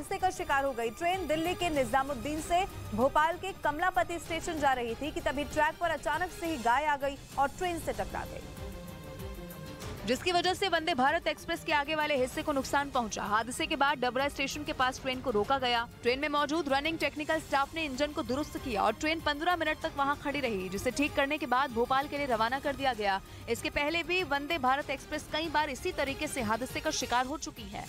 हादसे का शिकार हो गई। ट्रेन दिल्ली के निजामुद्दीन से भोपाल के कमलापति स्टेशन जा रही थी कि तभी ट्रैक पर अचानक से ही गाय आ गई और ट्रेन से टकरा गई, जिसकी वजह से वंदे भारत एक्सप्रेस के आगे वाले हिस्से को नुकसान पहुंचा। हादसे के बाद डबरा स्टेशन के पास ट्रेन को रोका गया। ट्रेन में मौजूद रनिंग टेक्निकल स्टाफ ने इंजन को दुरुस्त किया और ट्रेन 15 मिनट तक वहां खड़ी रही, जिसे ठीक करने के बाद भोपाल के लिए रवाना कर दिया गया। इसके पहले भी वंदे भारत एक्सप्रेस कई बार इसी तरीके से हादसे का शिकार हो चुकी है।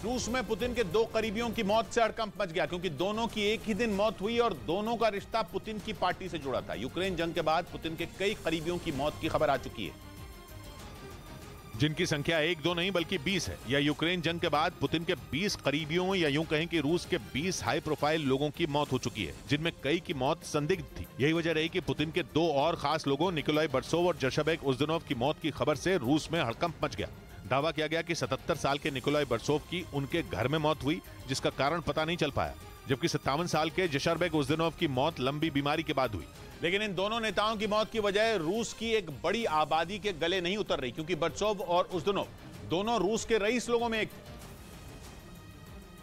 रूस में पुतिन के 2 करीबियों की मौत से हड़कंप मच गया, क्योंकि दोनों की एक ही दिन मौत हुई और दोनों का रिश्ता पुतिन की पार्टी से जुड़ा था। यूक्रेन जंग के बाद पुतिन के कई करीबियों की मौत की खबर आ चुकी है, जिनकी संख्या 1-2 नहीं बल्कि 20 है। या यूक्रेन जंग के बाद पुतिन के 20 करीबियों या यूं कहें कि रूस के 20 हाई प्रोफाइल लोगों की मौत हो चुकी है, जिनमें कई की मौत संदिग्ध थी। यही वजह रही कि पुतिन के 2 और खास लोगों निकोलाई बर्सोव और जशबेक उज़दनोव की मौत की खबर से रूस में हड़कंप मच गया। दावा किया गया कि 77 साल के निकोलाई बर्सोव की उनके घर में मौत हुई, जिसका कारण पता नहीं चल पाया, जबकि 57 साल के जशबेक उज़दनोव की मौत लंबी बीमारी के बाद हुई। लेकिन इन दोनों नेताओं की मौत की वजह रूस की एक बड़ी आबादी के गले नहीं उतर रही, क्योंकि बर्सोव और उज़दनोव दोनों रूस के रईस लोगों में एक थे।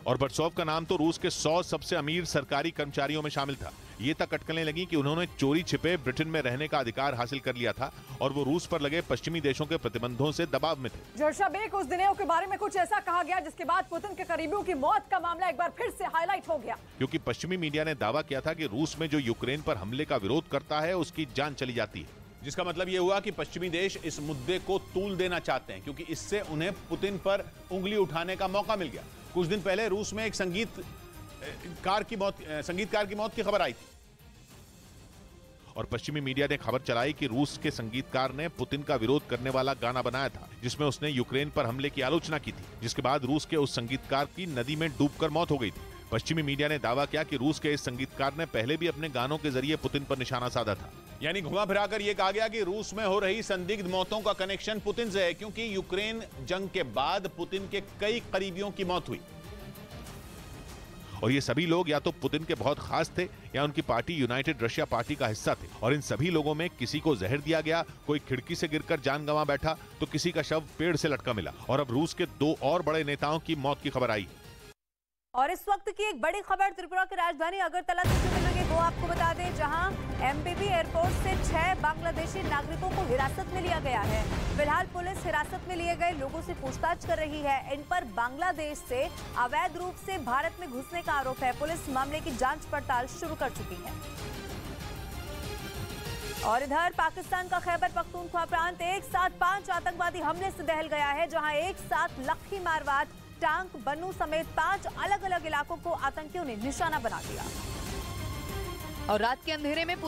और बर्सोव का नाम तो रूस के 100 सबसे अमीर सरकारी कर्मचारियों में शामिल था। ये तक अटकलें लगी कि उन्होंने चोरी छिपे ब्रिटेन में रहने का अधिकार हासिल कर लिया था और वो रूस पर लगे पश्चिमी देशों के प्रतिबंधों से दबाव में थे। जशबेक उज़दनोव के बारे में कुछ ऐसा कहा गया जिसके बाद पुतिन के करीबियों की मौत का मामला एक बार फिर से हाईलाइट हो गया, क्योंकि पश्चिमी मीडिया ने दावा किया था कि रूस में जो यूक्रेन पर हमले का विरोध करता है उसकी जान चली जाती है, जिसका मतलब यह हुआ कि पश्चिमी देश इस मुद्दे को तूल देना चाहते हैं, क्योंकि इससे उन्हें पुतिन पर उंगली उठाने का मौका मिल गया। कुछ दिन पहले रूस में एक संगीतकार की मौत की खबर आई थी और पश्चिमी मीडिया ने खबर चलाई कि रूस के संगीतकार ने पुतिन का विरोध करने वाला गाना बनाया था, जिसमें उसने यूक्रेन पर हमले की आलोचना की थी, जिसके बाद रूस के उस संगीतकार की नदी में डूबकर मौत हो गई थी। पश्चिमी मीडिया ने दावा किया कि रूस के इस संगीतकार ने पहले भी अपने गानों के जरिए पुतिन पर निशाना साधा था। यानी घुमा फिराकर यह कहा गया कि रूस में हो रही संदिग्ध मौतों का कनेक्शन पुतिन से है, क्योंकि यूक्रेन जंग के बाद पुतिन के कई करीबियों की मौत हुई और ये सभी लोग या तो पुतिन के बहुत खास थे या उनकी पार्टी यूनाइटेड रशिया पार्टी का हिस्सा थे। और इन सभी लोगों में किसी को जहर दिया गया, कोई खिड़की से गिरकर जान गंवा बैठा, तो किसी का शव पेड़ से लटका मिला। और अब रूस के 2 और बड़े नेताओं की मौत की खबर आई। और इस वक्त की एक बड़ी खबर त्रिपुरा की राजधानी अगरतला से जुड़ी हुई है, वो आपको बता दें, जहां एमबीबी एयरपोर्ट से 6 बांग्लादेशी नागरिकों को हिरासत में लिया गया है। फिलहाल पुलिस हिरासत में लिए गए लोगों से पूछताछ कर रही है। इन पर बांग्लादेश से अवैध रूप से भारत में घुसने का आरोप है। पुलिस मामले की जांच पड़ताल शुरू कर चुकी है। और इधर पाकिस्तान का खैबर पख्तूनख्वा प्रांत एक साथ 5 आतंकवादी हमले से दहल गया है, जहां एक साथ लखी मारवात, टांक, बन्नू समेत 5 अलग अलग इलाकों को आतंकियों ने निशाना बना दिया और रात के अंधेरे में